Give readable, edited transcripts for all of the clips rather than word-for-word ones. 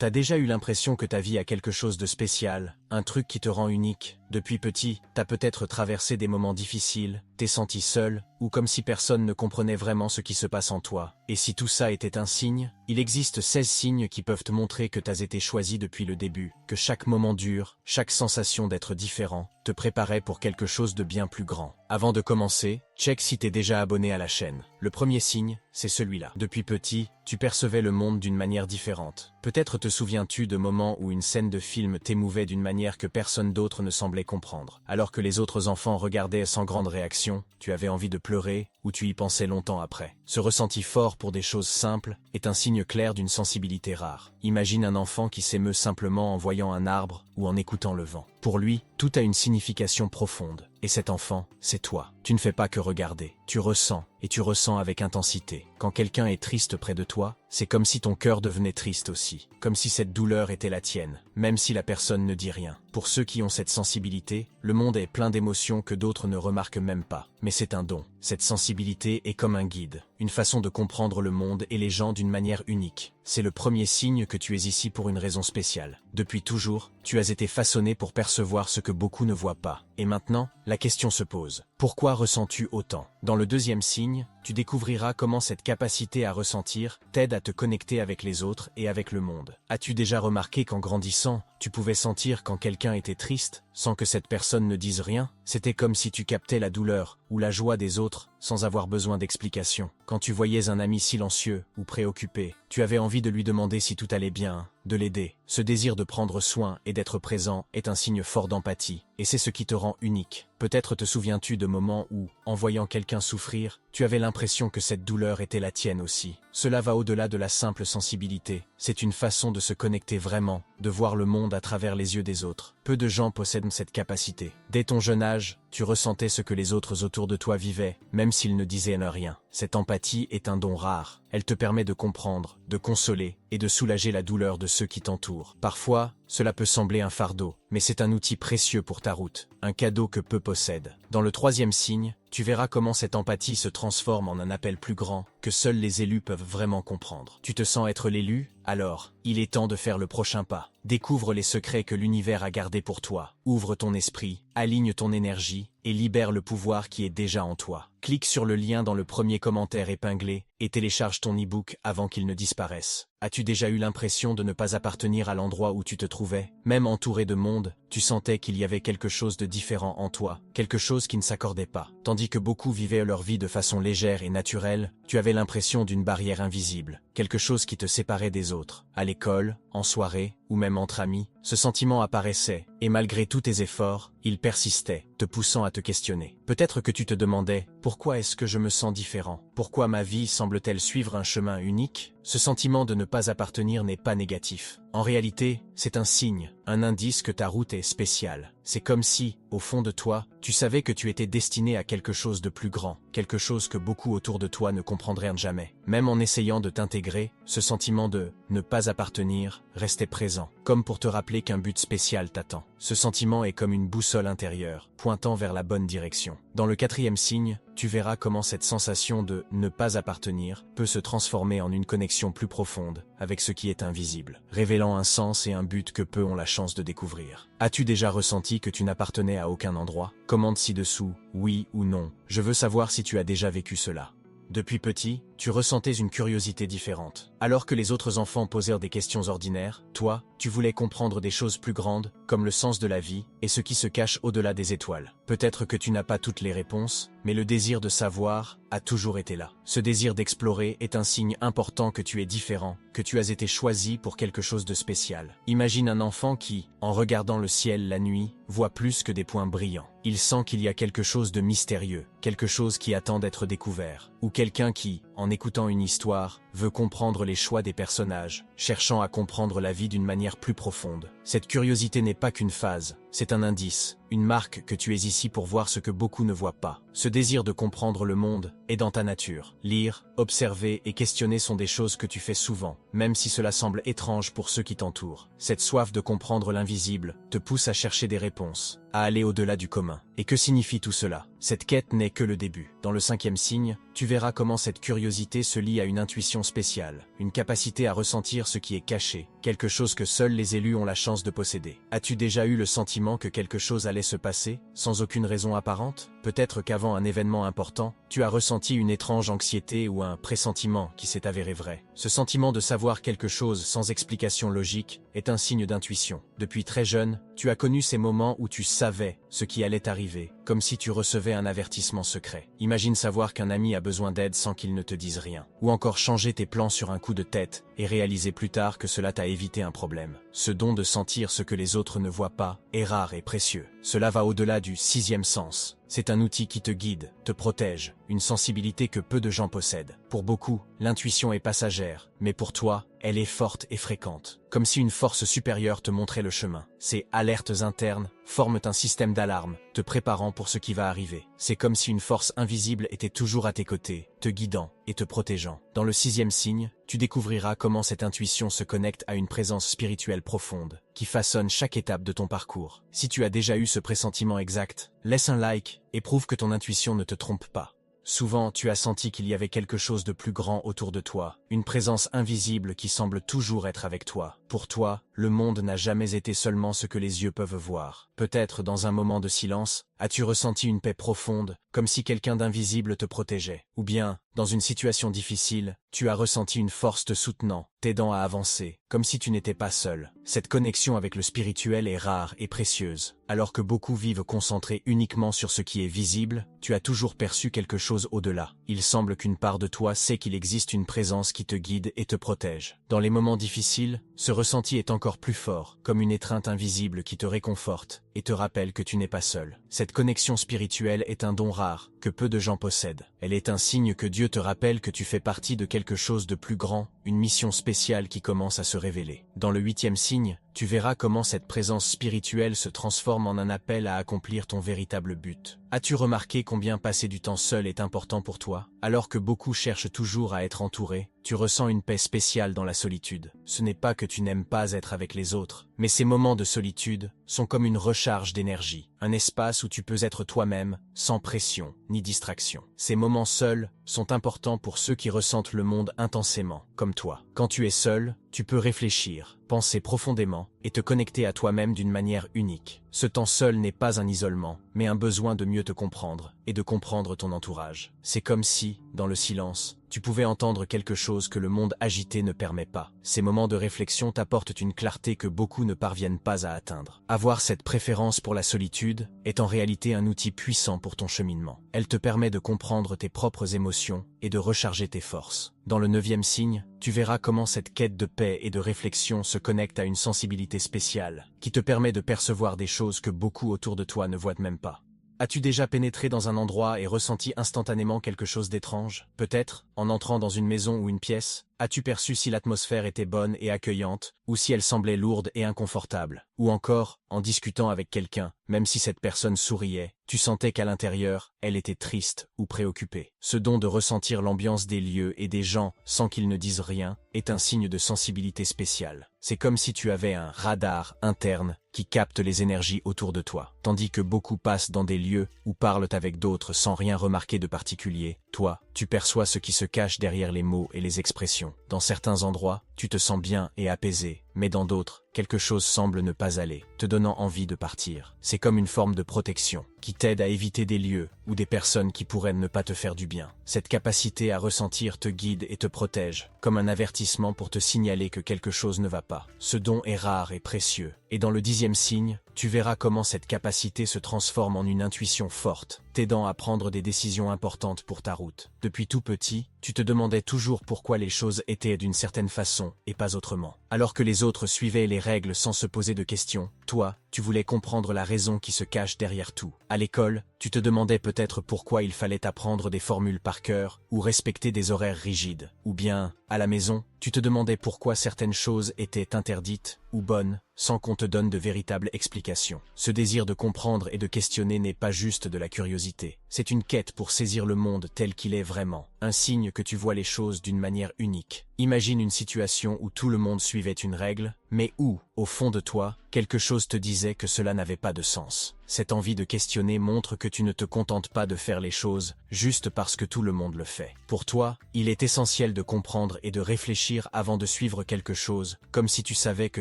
T'as déjà eu l'impression que ta vie a quelque chose de spécial, un truc qui te rend unique. Depuis petit, t'as peut-être traversé des moments difficiles, t'es senti seul, ou comme si personne ne comprenait vraiment ce qui se passe en toi. Et si tout ça était un signe, il existe 16 signes qui peuvent te montrer que t'as été choisi depuis le début, que chaque moment dur, chaque sensation d'être différent, te préparait pour quelque chose de bien plus grand. Avant de commencer, check si t'es déjà abonné à la chaîne. Le premier signe, c'est celui-là. Depuis petit, tu percevais le monde d'une manière différente. Peut-être te souviens-tu de moments où une scène de film t'émouvait d'une manière que personne d'autre ne semblait comprendre. Alors que les autres enfants regardaient sans grande réaction, tu avais envie de pleurer, ou tu y pensais longtemps après. Ce ressenti fort pour des choses simples est un signe clair d'une sensibilité rare. Imagine un enfant qui s'émeut simplement en voyant un arbre ou en écoutant le vent. Pour lui, tout a une signification profonde. Et cet enfant, c'est toi. Tu ne fais pas que regarder, tu ressens, et tu ressens avec intensité. Quand quelqu'un est triste près de toi, c'est comme si ton cœur devenait triste aussi, comme si cette douleur était la tienne, même si la personne ne dit rien. Pour ceux qui ont cette sensibilité, le monde est plein d'émotions que d'autres ne remarquent même pas. Mais c'est un don. Cette sensibilité est comme un guide, une façon de comprendre le monde et les gens d'une manière unique. C'est le premier signe que tu es ici pour une raison spéciale. Depuis toujours, tu as été façonné pour percevoir ce que beaucoup ne voient pas. Et maintenant, la question se pose. Pourquoi ressens-tu autant? Dans le deuxième signe, tu découvriras comment cette capacité à ressentir t'aide à te connecter avec les autres et avec le monde. As-tu déjà remarqué qu'en grandissant, tu pouvais sentir quand quelqu'un était triste, sans que cette personne ne dise rien? C'était comme si tu captais la douleur ou la joie des autres sans avoir besoin d'explication. Quand tu voyais un ami silencieux ou préoccupé, tu avais envie de lui demander si tout allait bien, de l'aider. Ce désir de prendre soin et d'être présent est un signe fort d'empathie, et c'est ce qui te rend unique. Peut-être te souviens-tu de moments où, en voyant quelqu'un souffrir, tu avais l'impression que cette douleur était la tienne aussi. Cela va au-delà de la simple sensibilité. C'est une façon de se connecter vraiment, de voir le monde à travers les yeux des autres. Peu de gens possèdent cette capacité. Dès ton jeune âge, tu ressentais ce que les autres autour de toi vivaient, même s'ils ne disaient rien. Cette empathie est un don rare. Elle te permet de comprendre, de consoler et de soulager la douleur de ceux qui t'entourent. Parfois, cela peut sembler un fardeau, mais c'est un outil précieux pour ta route, un cadeau que peu possèdent. Dans le troisième signe, tu verras comment cette empathie se transforme en un appel plus grand, que seuls les élus peuvent vraiment comprendre. Tu te sens être l'élu? Alors, il est temps de faire le prochain pas. Découvre les secrets que l'univers a gardés pour toi. Ouvre ton esprit, aligne ton énergie et libère le pouvoir qui est déjà en toi. Clique sur le lien dans le premier commentaire épinglé et télécharge ton e-book avant qu'il ne disparaisse. As-tu déjà eu l'impression de ne pas appartenir à l'endroit où tu te trouvais? Même entouré de monde, tu sentais qu'il y avait quelque chose de différent en toi, quelque chose qui ne s'accordait pas. Tandis que beaucoup vivaient leur vie de façon légère et naturelle, tu avais l'impression d'une barrière invisible, quelque chose qui te séparait des autres. À l'école, en soirée, ou même entre amis, ce sentiment apparaissait, et malgré tous tes efforts, il persistait, te poussant à te questionner. Peut-être que tu te demandais, pourquoi est-ce que je me sens différent? Pourquoi ma vie semble-t-elle suivre un chemin unique? Ce sentiment de ne pas appartenir n'est pas négatif. En réalité, c'est un signe, un indice que ta route est spéciale. C'est comme si, au fond de toi, tu savais que tu étais destiné à quelque chose de plus grand, quelque chose que beaucoup autour de toi ne comprendraient jamais. Même en essayant de t'intégrer, ce sentiment de ne pas appartenir restait présent, comme pour te rappeler qu'un but spécial t'attend. Ce sentiment est comme une boussole intérieure, pointant vers la bonne direction. Dans le quatrième signe, tu verras comment cette sensation de ne pas appartenir peut se transformer en une connexion plus profonde avec ce qui est invisible, révélant un sens et un but que peu ont la chance de découvrir. As-tu déjà ressenti que tu n'appartenais à aucun endroit? Commente ci-dessous, oui ou non. Je veux savoir si tu as déjà vécu cela. Depuis petit, tu ressentais une curiosité différente. Alors que les autres enfants posèrent des questions ordinaires, toi, tu voulais comprendre des choses plus grandes, comme le sens de la vie et ce qui se cache au-delà des étoiles. Peut-être que tu n'as pas toutes les réponses, mais le désir de savoir a toujours été là. Ce désir d'explorer est un signe important que tu es différent, que tu as été choisi pour quelque chose de spécial. Imagine un enfant qui, en regardant le ciel la nuit, voit plus que des points brillants. Il sent qu'il y a quelque chose de mystérieux, quelque chose qui attend d'être découvert. Ou quelqu'un qui, en écoutant une histoire, veut comprendre les choix des personnages, cherchant à comprendre la vie d'une manière plus profonde. Cette curiosité n'est pas qu'une phase, c'est un indice, une marque que tu es ici pour voir ce que beaucoup ne voient pas. Ce désir de comprendre le monde est dans ta nature. Lire, observer et questionner sont des choses que tu fais souvent, même si cela semble étrange pour ceux qui t'entourent. Cette soif de comprendre l'invisible te pousse à chercher des réponses, à aller au-delà du commun. Et que signifie tout cela? Cette quête n'est que le début. Dans le cinquième signe, tu verras comment cette curiosité se lie à une intuition spéciale, une capacité à ressentir ce qui est caché, quelque chose que seuls les élus ont la chance de posséder. As-tu déjà eu le sentiment que quelque chose allait se passer, sans aucune raison apparente? Peut-être qu'avant un événement important, tu as ressenti une étrange anxiété ou un pressentiment qui s'est avéré vrai. Ce sentiment de savoir quelque chose sans explication logique est un signe d'intuition. Depuis très jeune, tu as connu ces moments où tu savais ce qui allait arriver, comme si tu recevais un avertissement secret. Imagine savoir qu'un ami a besoin d'aide sans qu'il ne te dise rien. Ou encore changer tes plans sur un coup de tête et réaliser plus tard que cela t'a évité un problème. Ce don de sentir ce que les autres ne voient pas est rare et précieux. Cela va au-delà du sixième sens. C'est un outil qui te guide, te protège, une sensibilité que peu de gens possèdent. Pour beaucoup, l'intuition est passagère, mais pour toi, elle est forte et fréquente. Comme si une force supérieure te montrait le chemin. Ces alertes internes forment un système d'alarme, te préparant pour ce qui va arriver. C'est comme si une force invisible était toujours à tes côtés, te guidant et te protégeant. Dans le sixième signe, tu découvriras comment cette intuition se connecte à une présence spirituelle profonde, qui façonne chaque étape de ton parcours. Si tu as déjà eu ce pressentiment exact, laisse un like et prouve que ton intuition ne te trompe pas. Souvent, tu as senti qu'il y avait quelque chose de plus grand autour de toi, une présence invisible qui semble toujours être avec toi. Pour toi, le monde n'a jamais été seulement ce que les yeux peuvent voir. Peut-être dans un moment de silence, as-tu ressenti une paix profonde, comme si quelqu'un d'invisible te protégeait. Ou bien, dans une situation difficile, tu as ressenti une force te soutenant, t'aidant à avancer, comme si tu n'étais pas seul. Cette connexion avec le spirituel est rare et précieuse. Alors que beaucoup vivent concentrés uniquement sur ce qui est visible, tu as toujours perçu quelque chose au-delà. Il semble qu'une part de toi sait qu'il existe une présence qui te guide et te protège. Dans les moments difficiles, ce ressenti est encore plus fort, comme une étreinte invisible qui te réconforte et te rappelle que tu n'es pas seul. Cette connexion spirituelle est un don rare, que peu de gens possèdent. Elle est un signe que Dieu te rappelle que tu fais partie de quelque chose de plus grand, une mission spéciale qui commence à se révéler. Dans le huitième signe, tu verras comment cette présence spirituelle se transforme en un appel à accomplir ton véritable but. As-tu remarqué combien passer du temps seul est important pour toi? Alors que beaucoup cherchent toujours à être entourés, tu ressens une paix spéciale dans la solitude. Ce n'est pas que tu n'aimes pas être avec les autres, mais ces moments de solitude sont comme une recharge d'énergie, un espace où tu peux être toi-même, sans pression ni distraction. Ces moments seuls sont importants pour ceux qui ressentent le monde intensément, comme toi. Quand tu es seul, tu peux réfléchir, penser profondément et te connecter à toi-même d'une manière unique. Ce temps seul n'est pas un isolement, mais un besoin de mieux te comprendre et de comprendre ton entourage. C'est comme si, dans le silence, tu pouvais entendre quelque chose que le monde agité ne permet pas. Ces moments de réflexion t'apportent une clarté que beaucoup ne parviennent pas à atteindre. Avoir cette préférence pour la solitude est en réalité un outil puissant pour ton cheminement. Elle te permet de comprendre tes propres émotions et de recharger tes forces. Dans le neuvième signe, tu verras comment cette quête de paix et de réflexion se connecte à une sensibilité spéciale, qui te permet de percevoir des choses que beaucoup autour de toi ne voient même pas. As-tu déjà pénétré dans un endroit et ressenti instantanément quelque chose d'étrange? Peut-être, en entrant dans une maison ou une pièce, as-tu perçu si l'atmosphère était bonne et accueillante, ou si elle semblait lourde et inconfortable? Ou encore, en discutant avec quelqu'un, même si cette personne souriait, tu sentais qu'à l'intérieur, elle était triste ou préoccupée. Ce don de ressentir l'ambiance des lieux et des gens sans qu'ils ne disent rien est un signe de sensibilité spéciale. C'est comme si tu avais un radar interne qui capte les énergies autour de toi. Tandis que beaucoup passent dans des lieux ou parlent avec d'autres sans rien remarquer de particulier, toi, tu perçois ce qui se cache derrière les mots et les expressions. Dans certains endroits, tu te sens bien et apaisé, mais dans d'autres, quelque chose semble ne pas aller, te donnant envie de partir. C'est comme une forme de protection, qui t'aide à éviter des lieux ou des personnes qui pourraient ne pas te faire du bien. Cette capacité à ressentir te guide et te protège, comme un avertissement pour te signaler que quelque chose ne va pas. Ce don est rare et précieux, et dans le dixième signe, tu verras comment cette capacité se transforme en une intuition forte, t'aidant à prendre des décisions importantes pour ta route. Depuis tout petit, tu te demandais toujours pourquoi les choses étaient d'une certaine façon et pas autrement. Alors que les autres suivaient les règles sans se poser de questions, toi, tu voulais comprendre la raison qui se cache derrière tout. À l'école, tu te demandais peut-être pourquoi il fallait apprendre des formules par cœur ou respecter des horaires rigides. Ou bien, à la maison, tu te demandais pourquoi certaines choses étaient interdites ou bonnes, sans qu'on te donne de véritables explications. Ce désir de comprendre et de questionner n'est pas juste de la curiosité. C'est une quête pour saisir le monde tel qu'il est vraiment. Un signe que tu vois les choses d'une manière unique. Imagine une situation où tout le monde suivait une règle, mais où, au fond de toi, quelque chose te disait que cela n'avait pas de sens. cette envie de questionner montre que tu ne te contentes pas de faire les choses juste parce que tout le monde le fait. Pour toi, il est essentiel de comprendre et de réfléchir avant de suivre quelque chose, comme si tu savais que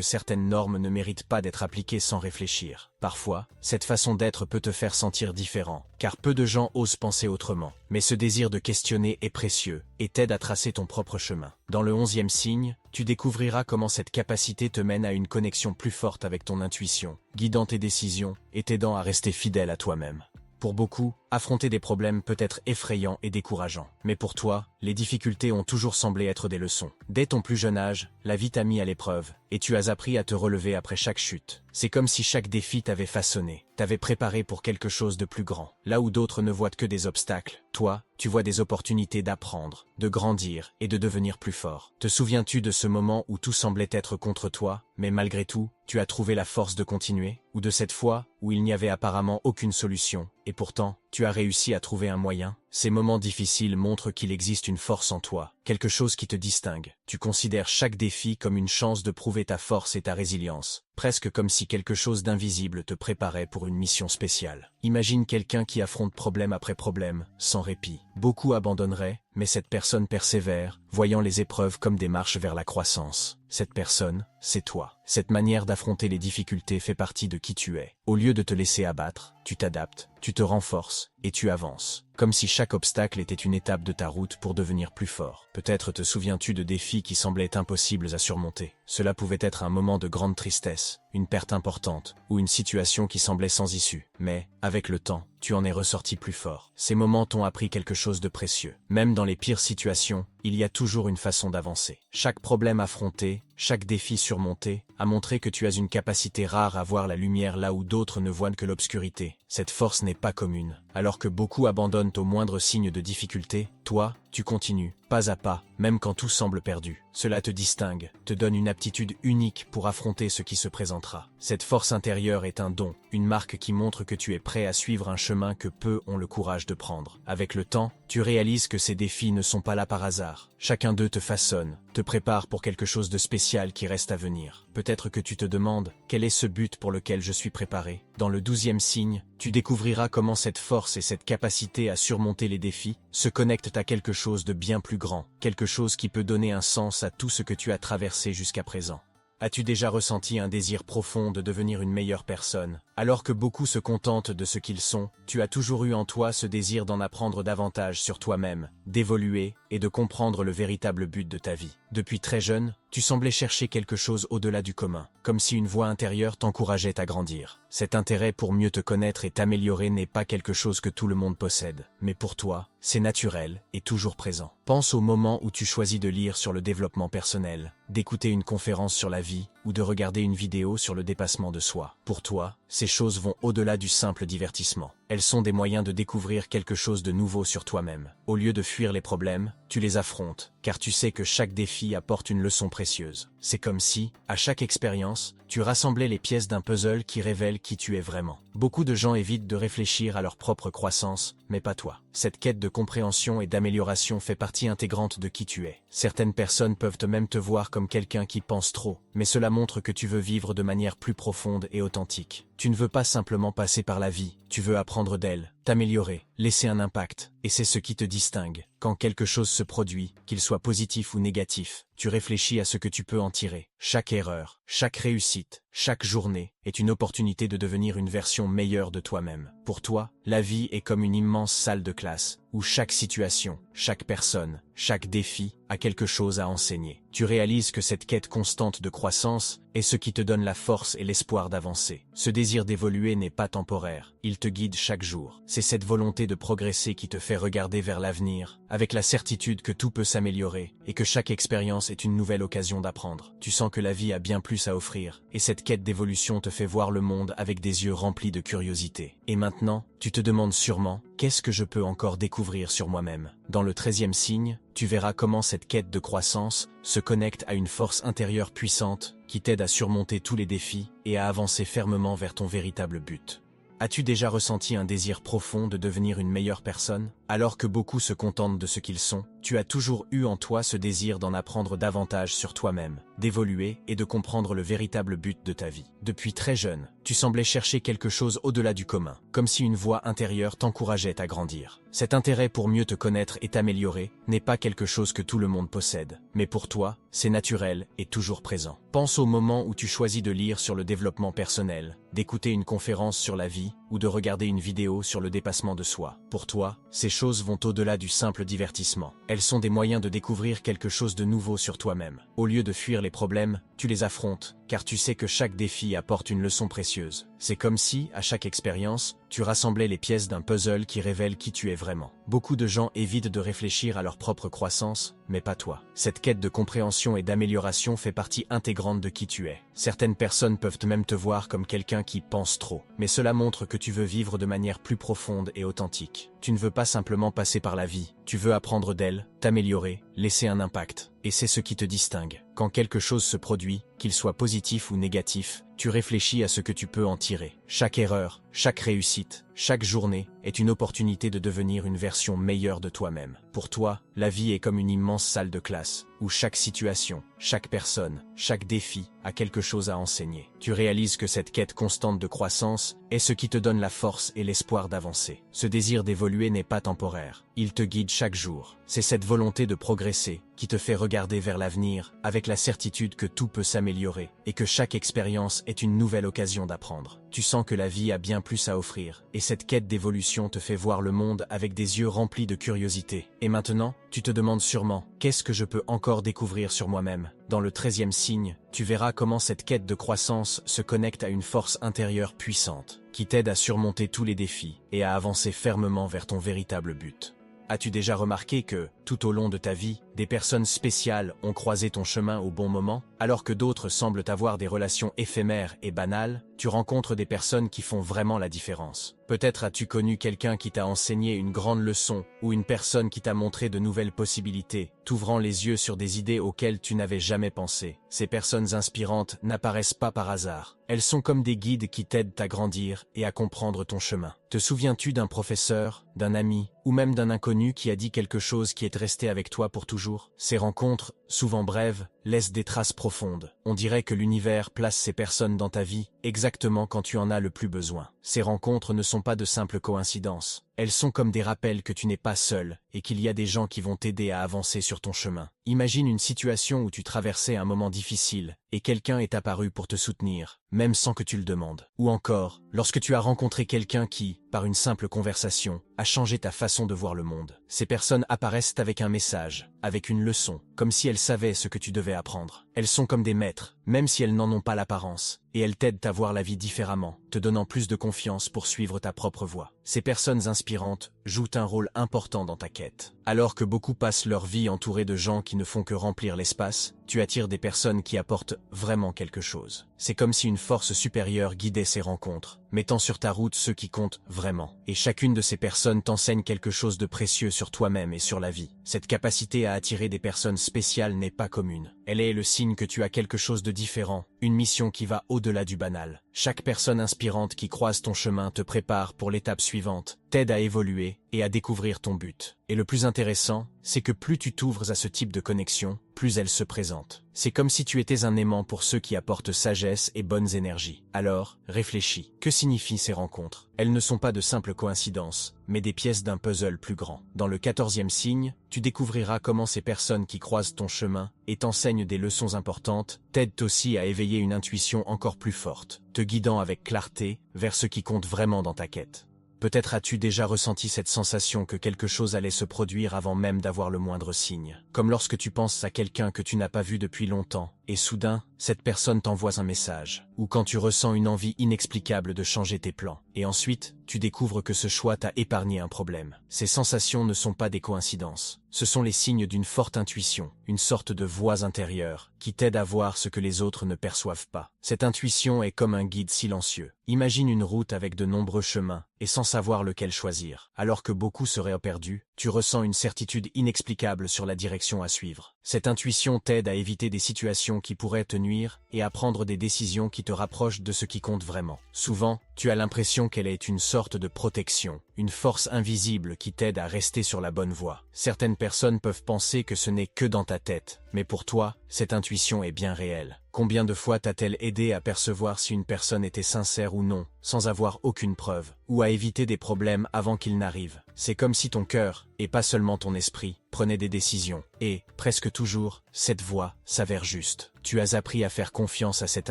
certaines normes ne méritent pas d'être appliquées sans réfléchir. Parfois, cette façon d'être peut te faire sentir différent, car peu de gens osent penser autrement. Mais ce désir de questionner est précieux et t'aide à tracer ton propre chemin. Dans le 11e signe, tu découvriras comment cette capacité te mène à une connexion plus forte avec ton intuition, guidant tes décisions et t'aidant à rester fidèle à toi-même. Pour beaucoup, affronter des problèmes peut être effrayant et décourageant. Mais pour toi, les difficultés ont toujours semblé être des leçons. Dès ton plus jeune âge, la vie t'a mis à l'épreuve, et tu as appris à te relever après chaque chute. C'est comme si chaque défi t'avait façonné, t'avait préparé pour quelque chose de plus grand. Là où d'autres ne voient que des obstacles, toi, tu vois des opportunités d'apprendre, de grandir et de devenir plus fort. Te souviens-tu de ce moment où tout semblait être contre toi, mais malgré tout, tu as trouvé la force de continuer? Ou de cette fois où il n'y avait apparemment aucune solution, et pourtant, tu as réussi à trouver un moyen? Ces moments difficiles montrent qu'il existe une force en toi, quelque chose qui te distingue. Tu considères chaque défi comme une chance de prouver ta force et ta résilience, presque comme si quelque chose d'invisible te préparait pour une mission spéciale. Imagine quelqu'un qui affronte problème après problème, sans répit. Beaucoup abandonneraient, mais cette personne persévère, voyant les épreuves comme des marches vers la croissance. Cette personne, c'est toi. Cette manière d'affronter les difficultés fait partie de qui tu es. Au lieu de te laisser abattre, tu t'adaptes, tu te renforces et tu avances. Comme si chaque obstacle était une étape de ta route pour devenir plus fort. Peut-être te souviens-tu de défis qui semblaient impossibles à surmonter. Cela pouvait être un moment de grande tristesse, une perte importante, ou une situation qui semblait sans issue. Mais, avec le temps, tu en es ressorti plus fort. Ces moments t'ont appris quelque chose de précieux. Même dans les pires situations, il y a toujours une façon d'avancer. Chaque problème affronté, chaque défi surmonté, a montré que tu as une capacité rare à voir la lumière là où d'autres ne voient que l'obscurité. Cette force n'est pas commune. Alors que beaucoup abandonnent au moindre signe de difficulté, toi, tu continues, pas à pas, même quand tout semble perdu. Cela te distingue, te donne une aptitude unique pour affronter ce qui se présentera. Cette force intérieure est un don, une marque qui montre que tu es prêt à suivre un chemin que peu ont le courage de prendre. Avec le temps, tu réalises que ces défis ne sont pas là par hasard. Chacun d'eux te façonne, te prépare pour quelque chose de spécial qui reste à venir. Peut-être que tu te demandes, quel est ce but pour lequel je suis préparé? Dans le 12e signe, tu découvriras comment cette force et cette capacité à surmonter les défis se connectent à quelque chose de bien plus grand, quelque chose qui peut donner un sens à tout ce que tu as traversé jusqu'à présent. As-tu déjà ressenti un désir profond de devenir une meilleure personne? Alors que beaucoup se contentent de ce qu'ils sont, tu as toujours eu en toi ce désir d'en apprendre davantage sur toi-même, d'évoluer et de comprendre le véritable but de ta vie. Depuis très jeune, tu semblais chercher quelque chose au-delà du commun, comme si une voix intérieure t'encourageait à grandir. Cet intérêt pour mieux te connaître et t'améliorer n'est pas quelque chose que tout le monde possède, mais pour toi, c'est naturel et toujours présent. Pense au moment où tu choisis de lire sur le développement personnel, d'écouter une conférence sur la vie ou de regarder une vidéo sur le dépassement de soi. Pour toi, ces choses vont au-delà du simple divertissement. Elles sont des moyens de découvrir quelque chose de nouveau sur toi-même. Au lieu de fuir les problèmes, tu les affrontes, car tu sais que chaque défi apporte une leçon précieuse. C'est comme si, à chaque expérience, tu rassemblais les pièces d'un puzzle qui révèle qui tu es vraiment. Beaucoup de gens évitent de réfléchir à leur propre croissance, mais pas toi. Cette quête de compréhension et d'amélioration fait partie intégrante de qui tu es. Certaines personnes peuvent même te voir comme quelqu'un qui pense trop, mais cela montre que tu veux vivre de manière plus profonde et authentique. Tu ne veux pas simplement passer par la vie, tu veux apprendre d'elle, t'améliorer, laisser un impact, et c'est ce qui te distingue. Quand quelque chose se produit, qu'il soit positif ou négatif, tu réfléchis à ce que tu peux en tirer. Chaque erreur, chaque réussite, chaque journée est une opportunité de devenir une version meilleure de toi-même. Pour toi, la vie est comme une immense salle de classe, où chaque situation, chaque personne, chaque défi a quelque chose à enseigner. Tu réalises que cette quête constante de croissance est ce qui te donne la force et l'espoir d'avancer. Ce désir d'évoluer n'est pas temporaire, il te guide chaque jour. C'est cette volonté de progresser qui te fait regarder vers l'avenir, avec la certitude que tout peut s'améliorer et que chaque expérience est une nouvelle occasion d'apprendre. Tu sens que la vie a bien plus à offrir, et cette quête d'évolution te fait voir le monde avec des yeux remplis de curiosité. Et maintenant, tu te demandes sûrement, qu'est-ce que je peux encore découvrir sur moi-même? Dans le 13e signe, tu verras comment cette quête de croissance se connecte à une force intérieure puissante qui t'aide à surmonter tous les défis et à avancer fermement vers ton véritable but. As-tu déjà ressenti un désir profond de devenir une meilleure personne? Alors que beaucoup se contentent de ce qu'ils sont, tu as toujours eu en toi ce désir d'en apprendre davantage sur toi-même, d'évoluer et de comprendre le véritable but de ta vie. Depuis très jeune, tu semblais chercher quelque chose au-delà du commun, comme si une voix intérieure t'encourageait à grandir. Cet intérêt pour mieux te connaître et t'améliorer n'est pas quelque chose que tout le monde possède, mais pour toi, c'est naturel et toujours présent. Pense au moment où tu choisis de lire sur le développement personnel, d'écouter une conférence sur la vie ou de regarder une vidéo sur le dépassement de soi. Pour toi, ces choses vont au-delà du simple divertissement. Elles sont des moyens de découvrir quelque chose de nouveau sur toi-même. Au lieu de fuir les problèmes, tu les affrontes, car tu sais que chaque défi apporte une leçon précieuse. C'est comme si, à chaque expérience, tu rassemblais les pièces d'un puzzle qui révèle qui tu es vraiment. Beaucoup de gens évitent de réfléchir à leur propre croissance, mais pas toi. Cette quête de compréhension et d'amélioration fait partie intégrante de qui tu es. Certaines personnes peuvent même te voir comme quelqu'un qui pense trop, mais cela montre que tu veux vivre de manière plus profonde et authentique. Tu ne veux pas simplement passer par la vie, tu veux apprendre d'elle, t'améliorer, laisser un impact. Et c'est ce qui te distingue. Quand quelque chose se produit, qu'il soit positif ou négatif, tu réfléchis à ce que tu peux en tirer. Chaque erreur, chaque réussite, chaque journée est une opportunité de devenir une version meilleure de toi-même. Pour toi, la vie est comme une immense salle de classe, où chaque situation, chaque personne, chaque défi a quelque chose à enseigner. Tu réalises que cette quête constante de croissance est ce qui te donne la force et l'espoir d'avancer. Ce désir d'évoluer n'est pas temporaire, il te guide chaque jour. C'est cette volonté de progresser qui te fait regarder vers l'avenir avec la certitude que tout peut s'améliorer et que chaque expérience est une nouvelle occasion d'apprendre. Tu sens que la vie a bien plus à offrir et cette quête d'évolution te fait voir le monde avec des yeux remplis de curiosité. Et maintenant, tu te demandes sûrement, qu'est-ce que je peux encore découvrir sur moi-même? Dans le 13e signe, tu verras comment cette quête de croissance se connecte à une force intérieure puissante, qui t'aide à surmonter tous les défis et à avancer fermement vers ton véritable but. As-tu déjà remarqué que, tout au long de ta vie, des personnes spéciales ont croisé ton chemin au bon moment, alors que d'autres semblent avoir des relations éphémères et banales? Tu rencontres des personnes qui font vraiment la différence. Peut-être as-tu connu quelqu'un qui t'a enseigné une grande leçon, ou une personne qui t'a montré de nouvelles possibilités, t'ouvrant les yeux sur des idées auxquelles tu n'avais jamais pensé. Ces personnes inspirantes n'apparaissent pas par hasard. Elles sont comme des guides qui t'aident à grandir et à comprendre ton chemin. Te souviens-tu d'un professeur, d'un ami, ou même d'un inconnu qui a dit quelque chose qui est resté avec toi pour toujours? Ces rencontres, souvent brèves, laissent des traces profondes. On dirait que l'univers place ces personnes dans ta vie, exactement quand tu en as le plus besoin. Ces rencontres ne sont pas de simples coïncidences. Elles sont comme des rappels que tu n'es pas seul et qu'il y a des gens qui vont t'aider à avancer sur ton chemin. Imagine une situation où tu traversais un moment difficile et quelqu'un est apparu pour te soutenir, même sans que tu le demandes. Ou encore, lorsque tu as rencontré quelqu'un qui, par une simple conversation, a changé ta façon de voir le monde. Ces personnes apparaissent avec un message, avec une leçon, comme si elles savaient ce que tu devais apprendre. Elles sont comme des maîtres, même si elles n'en ont pas l'apparence, et elles t'aident à voir la vie différemment, te donnant plus de confiance pour suivre ta propre voie. Ces personnes inspirantes jouent un rôle important dans ta quête. Alors que beaucoup passent leur vie entourés de gens qui ne font que remplir l'espace, tu attires des personnes qui apportent vraiment quelque chose. C'est comme si une force supérieure guidait ces rencontres, mettant sur ta route ceux qui comptent vraiment. Et chacune de ces personnes t'enseigne quelque chose de précieux sur toi-même et sur la vie. Cette capacité à attirer des personnes spéciales n'est pas commune. Elle est le signe que tu as quelque chose de différent, une mission qui va au-delà du banal. Chaque personne inspirante qui croise ton chemin te prépare pour l'étape suivante, t'aide à évoluer et à découvrir ton but. Et le plus intéressant, c'est que plus tu t'ouvres à ce type de connexion, plus elles se présentent. C'est comme si tu étais un aimant pour ceux qui apportent sagesse et bonnes énergies. Alors, réfléchis. Que signifient ces rencontres? Elles ne sont pas de simples coïncidences, mais des pièces d'un puzzle plus grand. Dans le 14e signe, tu découvriras comment ces personnes qui croisent ton chemin et t'enseignent des leçons importantes t'aident aussi à éveiller une intuition encore plus forte, te guidant avec clarté vers ce qui compte vraiment dans ta quête. Peut-être as-tu déjà ressenti cette sensation que quelque chose allait se produire avant même d'avoir le moindre signe. Comme lorsque tu penses à quelqu'un que tu n'as pas vu depuis longtemps, et soudain, cette personne t'envoie un message. Ou quand tu ressens une envie inexplicable de changer tes plans. Et ensuite, tu découvres que ce choix t'a épargné un problème. Ces sensations ne sont pas des coïncidences. Ce sont les signes d'une forte intuition, une sorte de voix intérieure, qui t'aide à voir ce que les autres ne perçoivent pas. Cette intuition est comme un guide silencieux. Imagine une route avec de nombreux chemins, et sans savoir lequel choisir. Alors que beaucoup seraient perdus, tu ressens une certitude inexplicable sur la direction à suivre. Cette intuition t'aide à éviter des situations situations qui pourraient te nuire et à prendre des décisions qui te rapprochent de ce qui compte vraiment. Souvent, tu as l'impression qu'elle est une sorte de protection, une force invisible qui t'aide à rester sur la bonne voie. Certaines personnes peuvent penser que ce n'est que dans ta tête, mais pour toi, cette intuition est bien réelle. Combien de fois t'a-t-elle aidé à percevoir si une personne était sincère ou non, sans avoir aucune preuve, ou à éviter des problèmes avant qu'ils n'arrivent? C'est comme si ton cœur, et pas seulement ton esprit, prenait des décisions, et, presque toujours, cette voie s'avère juste. Tu as appris à faire confiance à cette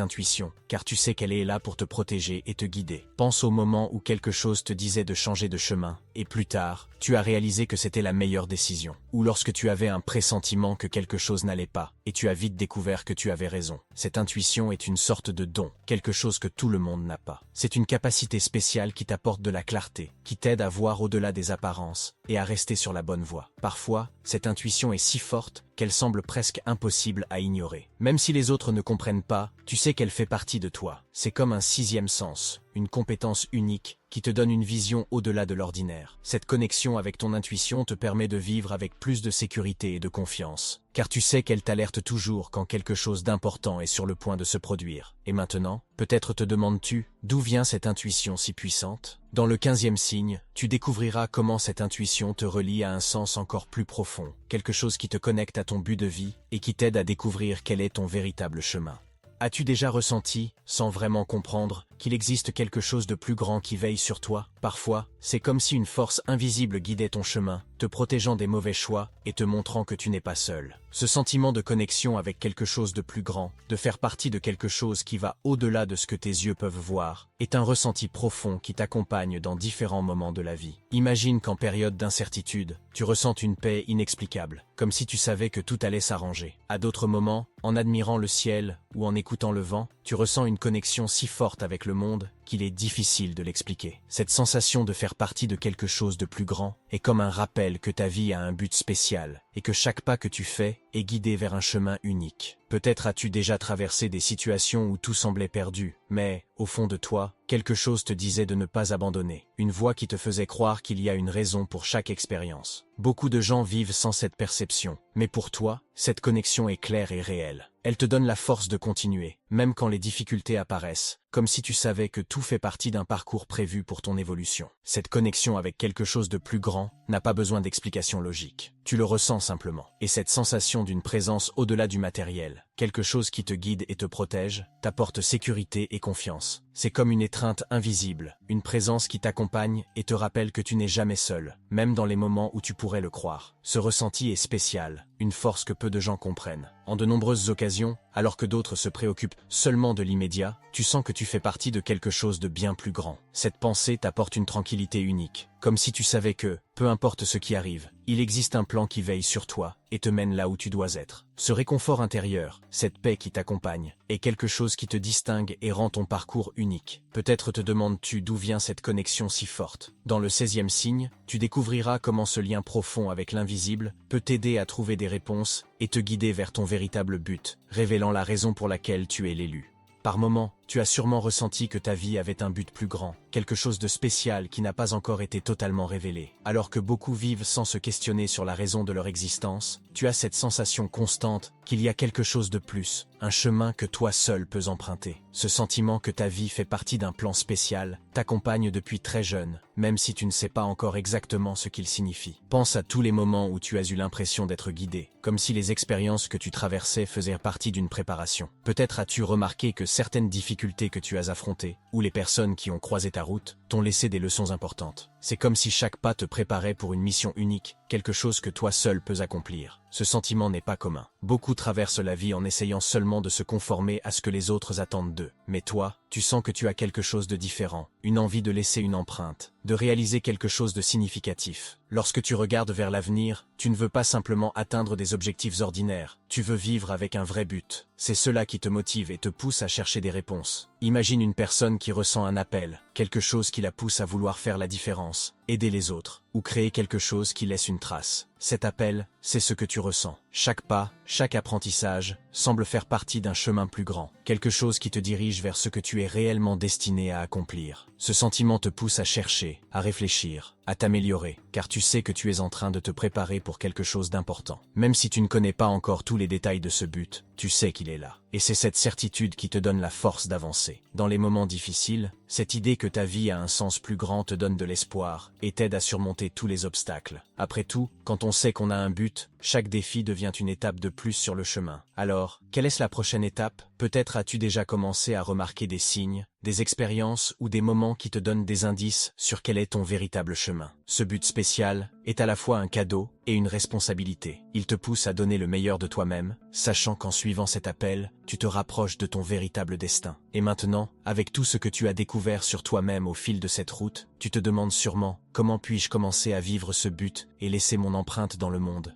intuition, car tu sais qu'elle est là pour te protéger et te guider. Pense au moment où quelque chose te disait de changer de chemin, et plus tard, tu as réalisé que c'était la meilleure décision. Ou lorsque tu avais un pressentiment que quelque chose n'allait pas, et tu as vite découvert que tu avais raison. Cette intuition est une sorte de don, quelque chose que tout le monde n'a pas. C'est une capacité spéciale qui t'apporte de la clarté, qui t'aide à voir au-delà des apparences, et à rester sur la bonne voie. Parfois, cette intuition est si forte qu'elle semble presque impossible à ignorer. Même si les autres ne comprennent pas, tu sais qu'elle fait partie de toi. C'est comme un sixième sens, une compétence unique qui te donne une vision au-delà de l'ordinaire. Cette connexion avec ton intuition te permet de vivre avec plus de sécurité et de confiance, car tu sais qu'elle t'alerte toujours quand quelque chose d'important est sur le point de se produire. Et maintenant, peut-être te demandes-tu, d'où vient cette intuition si puissante? Dans le 15e signe, tu découvriras comment cette intuition te relie à un sens encore plus profond, quelque chose qui te connecte à ton but de vie et qui t'aide à découvrir quel est ton véritable chemin. As-tu déjà ressenti, sans vraiment comprendre, qu'il existe quelque chose de plus grand qui veille sur toi? Parfois, c'est comme si une force invisible guidait ton chemin, te protégeant des mauvais choix et te montrant que tu n'es pas seul. Ce sentiment de connexion avec quelque chose de plus grand, de faire partie de quelque chose qui va au-delà de ce que tes yeux peuvent voir, est un ressenti profond qui t'accompagne dans différents moments de la vie. Imagine qu'en période d'incertitude, tu ressentes une paix inexplicable, comme si tu savais que tout allait s'arranger. À d'autres moments, en admirant le ciel ou en écoutant le vent, tu ressens une connexion si forte avec le monde qu'il est difficile de l'expliquer. Cette sensation de faire partie de quelque chose de plus grand est comme un rappel que ta vie a un but spécial et que chaque pas que tu fais est guidé vers un chemin unique. Peut-être as-tu déjà traversé des situations où tout semblait perdu, mais, au fond de toi, quelque chose te disait de ne pas abandonner, une voix qui te faisait croire qu'il y a une raison pour chaque expérience. Beaucoup de gens vivent sans cette perception, mais pour toi, cette connexion est claire et réelle. Elle te donne la force de continuer, même quand les difficultés apparaissent, comme si tu savais que tout fait partie d'un parcours prévu pour ton évolution. Cette connexion avec quelque chose de plus grand n'a pas besoin d'explication logique. Tu le ressens simplement. Et cette sensation d'une présence au-delà du matériel, quelque chose qui te guide et te protège, t'apporte sécurité et confiance. C'est comme une étreinte invisible, une présence qui t'accompagne et te rappelle que tu n'es jamais seul, même dans les moments où tu pourrais le croire. Ce ressenti est spécial, une force que peu de gens comprennent. En de nombreuses occasions, alors que d'autres se préoccupent seulement de l'immédiat, tu sens que tu fais partie de quelque chose de bien plus grand. Cette pensée t'apporte une tranquillité unique, comme si tu savais que, peu importe ce qui arrive, il existe un plan qui veille sur toi et te mène là où tu dois être. Ce réconfort intérieur, cette paix qui t'accompagne, est quelque chose qui te distingue et rend ton parcours unique. Peut-être te demandes-tu d'où vient cette connexion si forte. Dans le 16e signe, tu découvriras comment ce lien profond avec l'invisible peut t'aider à trouver des réponses et te guider vers ton véritable but, révélant la raison pour laquelle tu es l'élu. Par moments, tu as sûrement ressenti que ta vie avait un but plus grand, quelque chose de spécial qui n'a pas encore été totalement révélé. Alors que beaucoup vivent sans se questionner sur la raison de leur existence, tu as cette sensation constante qu'il y a quelque chose de plus, un chemin que toi seul peux emprunter. Ce sentiment que ta vie fait partie d'un plan spécial t'accompagne depuis très jeune, même si tu ne sais pas encore exactement ce qu'il signifie. Pense à tous les moments où tu as eu l'impression d'être guidé, comme si les expériences que tu traversais faisaient partie d'une préparation. Peut-être as-tu remarqué que certaines difficultés que tu as affrontées, ou les personnes qui ont croisé ta route, t'ont laissé des leçons importantes. C'est comme si chaque pas te préparait pour une mission unique, quelque chose que toi seul peux accomplir. Ce sentiment n'est pas commun. Beaucoup traversent la vie en essayant seulement de se conformer à ce que les autres attendent d'eux. Mais toi, tu sens que tu as quelque chose de différent, une envie de laisser une empreinte, de réaliser quelque chose de significatif. Lorsque tu regardes vers l'avenir, tu ne veux pas simplement atteindre des objectifs ordinaires, tu veux vivre avec un vrai but. C'est cela qui te motive et te pousse à chercher des réponses. Imagine une personne qui ressent un appel, quelque chose qui la pousse à vouloir faire la différence, aider les autres, ou créer quelque chose qui laisse une trace. cet appel, c'est ce que tu ressens. Chaque pas, chaque apprentissage, semble faire partie d'un chemin plus grand, quelque chose qui te dirige vers ce que tu es réellement destiné à accomplir. Ce sentiment te pousse à chercher, à réfléchir, à t'améliorer, car tu sais que tu es en train de te préparer pour quelque chose d'important. Même si tu ne connais pas encore tous les détails de ce but, tu sais qu'il est là. Et c'est cette certitude qui te donne la force d'avancer. Dans les moments difficiles, cette idée que ta vie a un sens plus grand te donne de l'espoir et t'aide à surmonter tous les obstacles. Après tout, quand on sait qu'on a un but, chaque défi devient une étape de plus sur le chemin. Alors, quelle est la prochaine étape? Peut-être as-tu déjà commencé à remarquer des signes, des expériences ou des moments qui te donnent des indices sur quel est ton véritable chemin. Ce but spécial est à la fois un cadeau et une responsabilité. Il te pousse à donner le meilleur de toi-même, sachant qu'en suivant cet appel, tu te rapproches de ton véritable destin. Et maintenant, avec tout ce que tu as découvert sur toi-même au fil de cette route, tu te demandes sûrement, comment puis-je commencer à vivre ce but et laisser mon empreinte dans le monde?